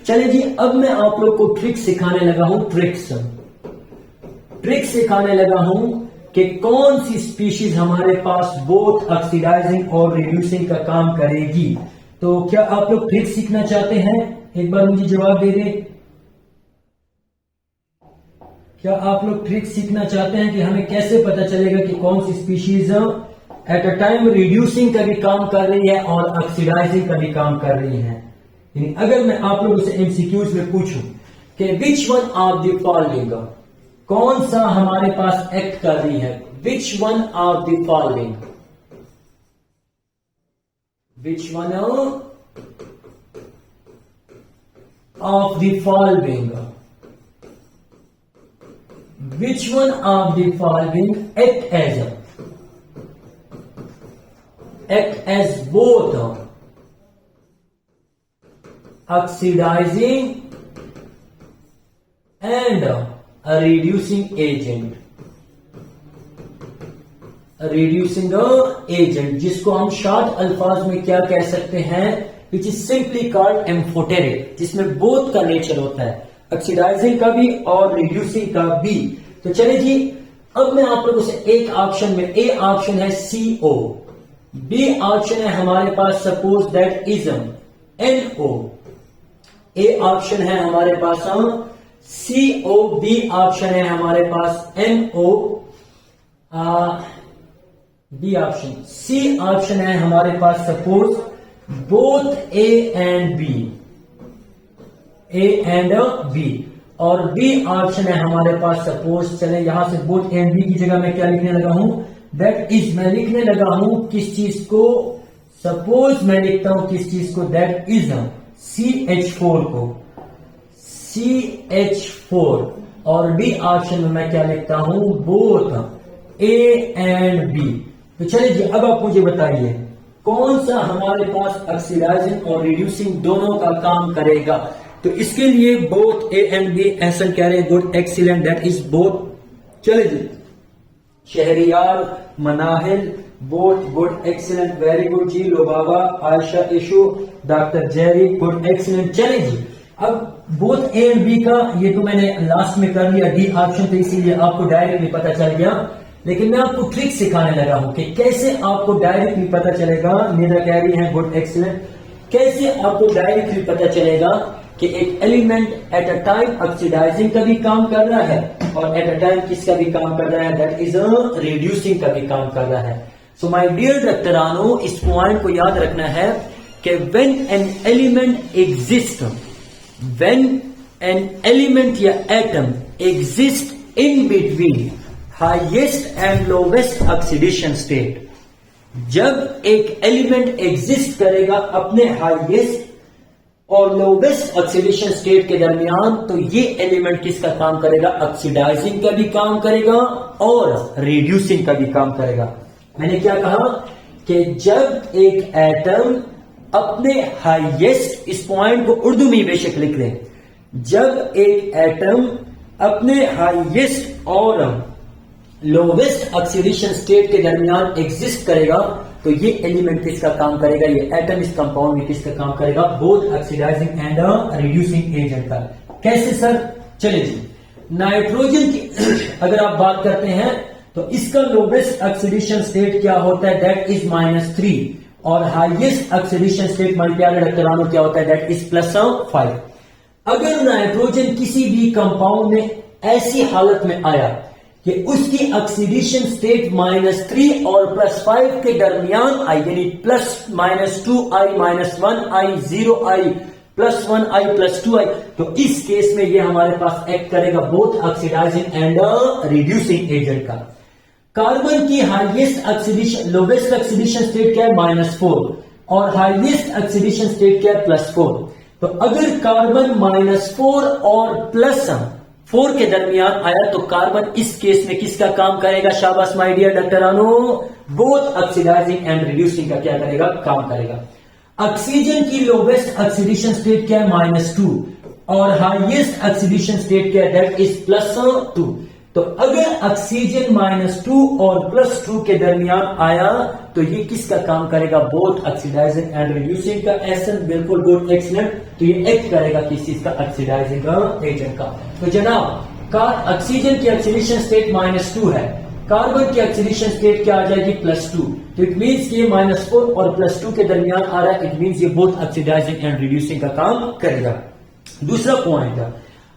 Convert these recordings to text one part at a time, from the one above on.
चले जी, अब मैं आप लोग को ट्रिक सिखाने लगा हूं। ट्रिक सिखाने लगा हूं कि कौन सी स्पीशीज हमारे पास बोथ ऑक्सीडाइजिंग और रिड्यूसिंग का काम करेगी। तो क्या आप लोग ट्रिक सीखना चाहते हैं? एक बार मुझे जवाब दे दें। क्या आप लोग ट्रिक सीखना चाहते हैं कि हमें कैसे पता चलेगा कि कौन सी species at a time reducing का भी काम कर रही है और ऑक्सीडाइजिंग का भी काम कर रही है? यानी अगर मैं आप लोगों से एमसीक्यूज में पूछूं कि which one of the following, कौन सा हमारे पास एक्ट कर रही है, which one of the following, which one of the following, which one of the following act as both oxidizing and a reducing agent, जिसको हम शॉर्ट अल्फाज में क्या कह सकते हैं, which is simply called amphoteric, जिसमें बोथ का नेचर होता है, ऑक्सीडाइजिंग का भी और रिड्यूसिंग का भी। तो चले जी, अब मैं आप लोगों से एक ऑप्शन में, ए ऑप्शन है CO, बी ऑप्शन है हमारे पास suppose that is NO, A option है हमारे पास CO, बी ऑप्शन है हमारे पास NO, B option, C option है हमारे पास suppose both A and B, A and B, और बी ऑप्शन है हमारे पास सपोज, चले यहां से बोथ ए एंड बी की जगह मैं क्या लिखने लगा हूं, दैट इज, मैं लिखने लगा हूं किस चीज को, सपोज मैं लिखता हूं किस चीज को, दैट इज CH4 को, CH4, और डी ऑप्शन में मैं क्या लिखता हूं, बोथ ए एंड बी। तो चलिए जी, अब आप मुझे बताइए कौन सा हमारे पास ऑक्सीडाइजिंग और रिड्यूसिंग दोनों का काम करेगा। तो इसके लिए बोथ ए एंड बी ऐसा कह रहे हैं, good, excellent, that is both. चले जी, Shahryar, Manahil, both, good, excellent, very good जी, Lobawa, Ayesha, Ishu, doctor Jerry, good, excellent. चले जी, अब बोथ ए एंड बी का ये तो मैंने लास्ट में कर लिया, डी ऑप्शन, तो इसीलिए आपको डायरेक्टली पता चल गया। लेकिन मैं आपको ट्रिक सिखाने लगा हूं कि कैसे आपको डायरेक्टली पता चलेगा, निदा कह रही है गुड, एक्सीलेंट, कैसे आपको डायरेक्टली पता चलेगा कि एक element at a time oxidising का भी काम कर रहा है और एट अ टाइम किसका भी काम कर रहा है, दैट इज रिड्यूसिंग का भी काम कर रहा है। सो माय डियर डॉक्टरानो, इस पॉइंट को याद रखना है कि when an element exist, when an element या atom exist in between highest and lowest oxidation state, जब एक एलिमेंट एग्जिस्ट करेगा अपने हाईएस्ट और लोवेस्ट ऑक्सीडेशन स्टेट के दरमियान, तो ये एलिमेंट किसका काम करेगा, ऑक्सीडाइजिंग का भी काम करेगा और रिड्यूसिंग का भी काम करेगा। मैंने क्या कहा कि जब एक एटम अपने हाईएस्ट, इस पॉइंट को उर्दू में बेशक लिख लें, जब एक एटम अपने हाईएस्ट और लोवेस्ट ऑक्सीडेशन स्टेट के दरमियान एग्जिस्ट करेगा, तो ये एलिमेंट किसका काम करेगा, ये एटम इस कंपाउंड में किसका काम करेगा, both oxidising and reducing agent का। कैसे सर? चले जी, नाइट्रोजन की अगर आप बात करते हैं तो इसका लोवेस्ट ऑक्सीडेशन स्टेट क्या होता है, दैट इज -3, और हाईएस्ट ऑक्सीडेशन स्टेट माय प्यारे डॉक्टरानो क्या होता है, दैट इज +5। अगर नाइट्रोजन किसी भी कंपाउंड में ऐसी हालत में आया कि उसकी ऑक्सीडेशन स्टेट -3 और +5 के दरमियान आई, यानी +-2i, -1i, 0i, +1i, +2i, तो इस केस में ये हमारे पास एक्ट करेगा both oxidising and reducing agent का। कार्बन की highest oxidation, lowest oxidation state क्या है, -4, और हाईएस्ट ऑक्सीडेशन स्टेट क्या है, +4। तो अगर कार्बन -4 और +4 के दरमियान आया तो कार्बन इस केस में किसका काम करेगा, शाबाश माय डियर डॉक्टरानो, बोथ ऑक्सीडाइजिंग एंड रिड्यूसिंग का क्या करेगा, काम करेगा। ऑक्सीजन की लोवेस्ट ऑक्सीडेशन स्टेट क्या है, -2, और हाईएस्ट ऑक्सीडेशन स्टेट क्या है, दैट इज +2। तो अगर ऑक्सीजन -2 और +2 के दरमियान आया तो ये किसका काम करेगा? बोथ ऑक्सीडाइजिंग एंड रिड्यूसिंग का। एसन बिल्कुल गुड, एक्सीलेंट। तो ये एक्ट करेगा किस चीज का? ऑक्सीडाइजिंग एजेंट का। तो जनाब ऑक्सीजन की ऑक्सीडेशन स्टेट -2 है, कार्बन की ऑक्सीडेशन स्टेट क्या आ जाएगी? +2। तो इट मीन्स कि -4 और +2 के दरमियान आ रहा है, इट मीन्स ये बोथ ऑक्सीडाइजिंग एंड रिड्यूसिंग का काम करेगा। दूसरा पॉइंट है,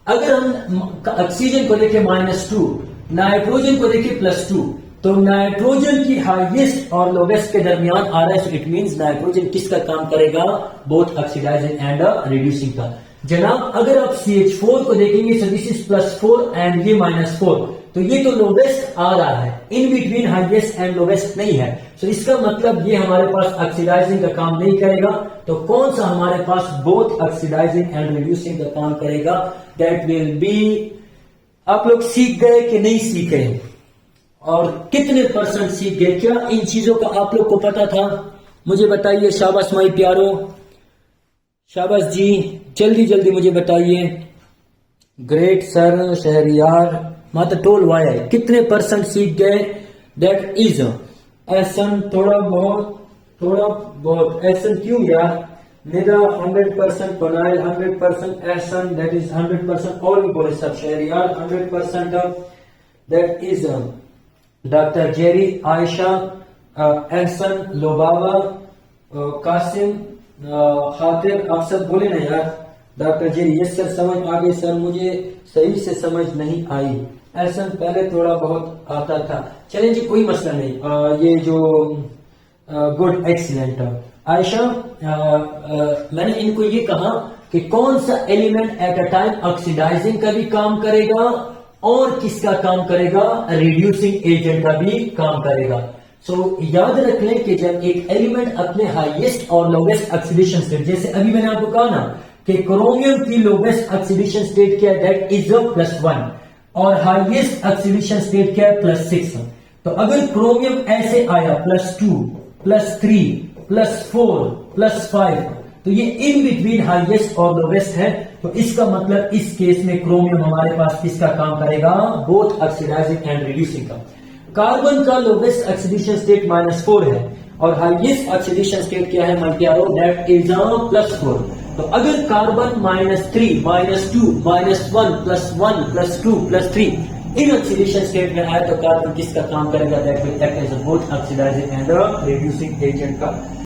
अगर हम ऑक्सीजन को देखें -2, नाइट्रोजन को देखें +2, तो नाइट्रोजन की हाईएस्ट और लोवेस्ट के दरमियान आ रहा है, सो इट मींस नाइट्रोजन किसका काम करेगा? बोथ ऑक्सीडाइजिंग एंड रिड्यूसिंग का। जनाब अगर आप CH4 को देखेंगे, सो दिस इज +4 एंड ये -4, तो ये तो लोवेस्ट आ रहा है, इन बिटवीन हाईएस्ट एंड लोवेस्ट नहीं है। सो इसका मतलब ये हमारे पास ऑक्सीडाइजिंग का काम नहीं करेगा। तो कौन सा हमारे पास बोथ ऑक्सीडाइजिंग एंड रिड्यूसिंग का काम करेगा? दैट विल बी, आप लोग सीख गए कि नहीं सीखे, और कितने % सीख गए? क्या इन चीजों का आप लोग को पता था? मुझे बताइए। शाबाश माई प्यारो, शाबाश जी, जल्दी जल्दी मुझे बताइए। ग्रेट सर, शहरियार, माता टोल वाया, कितने % सीख गए? दैट इज एसन, थोड़ा बहुत एसन क्यों यार? निदा 100%, बनाइल 100%, एसन दैट इज 100%, और भी बोले सब Shahryar 100%, that is doctor Jerry, Ayesha, Ehsan, Lobawa, Qasim, Khatir, आप सब बोले ना यार। डॉक्टर जेरी, यस सर, समझ आ गई सर, मुझे सही से समझ नहीं आई। एहसन, पहले थोड़ा बहुत आता था। चलें जी, कोई मसला नहीं। ये जो गुड, एक्सीलेंट। आयशा, मैंने इनको ये कहा कि कौन सा element at a time oxidising का भी काम करेगा और किसका काम करेगा? रिड्यूसिंग एजेंट का भी काम करेगा। सो याद रख लें कि जब एक एलिमेंट अपने हाईएस्ट और लोवेस्ट ऑक्सीडेशन स्टेट, जैसे अभी मैंने आपको कहा ना कि क्रोमियम की लोवेस्ट ऑक्सीडेशन स्टेट क्या है? दैट इज +1, और हाईएस्ट ऑक्सीडेशन स्टेट क्या है? +6। तो अगर क्रोमियम ऐसे आया +2, +3, +4, +5, तो ये इन बिटवीन हाईएस्ट और लोवेस्ट है। तो इसका मतलब इस केस में क्रोमियम हमारे पास किसका काम करेगा? बोथ ऑक्सीडाइजिंग एंड रिड्यूसिंग का। कार्बन का लोवेस्ट ऑक्सीडेशन स्टेट -4 है, और हाईएस्ट ऑक्सीडेशन स्टेट क्या है माय प्यारो? That is +4। तो अगर कार्बन -3, -2, -1, +1, +2, +3 इन ऑक्सीडेशन स्टेट में आए तो कार्बन किसका काम करेगा? That will act as both oxidising and reducing agent का।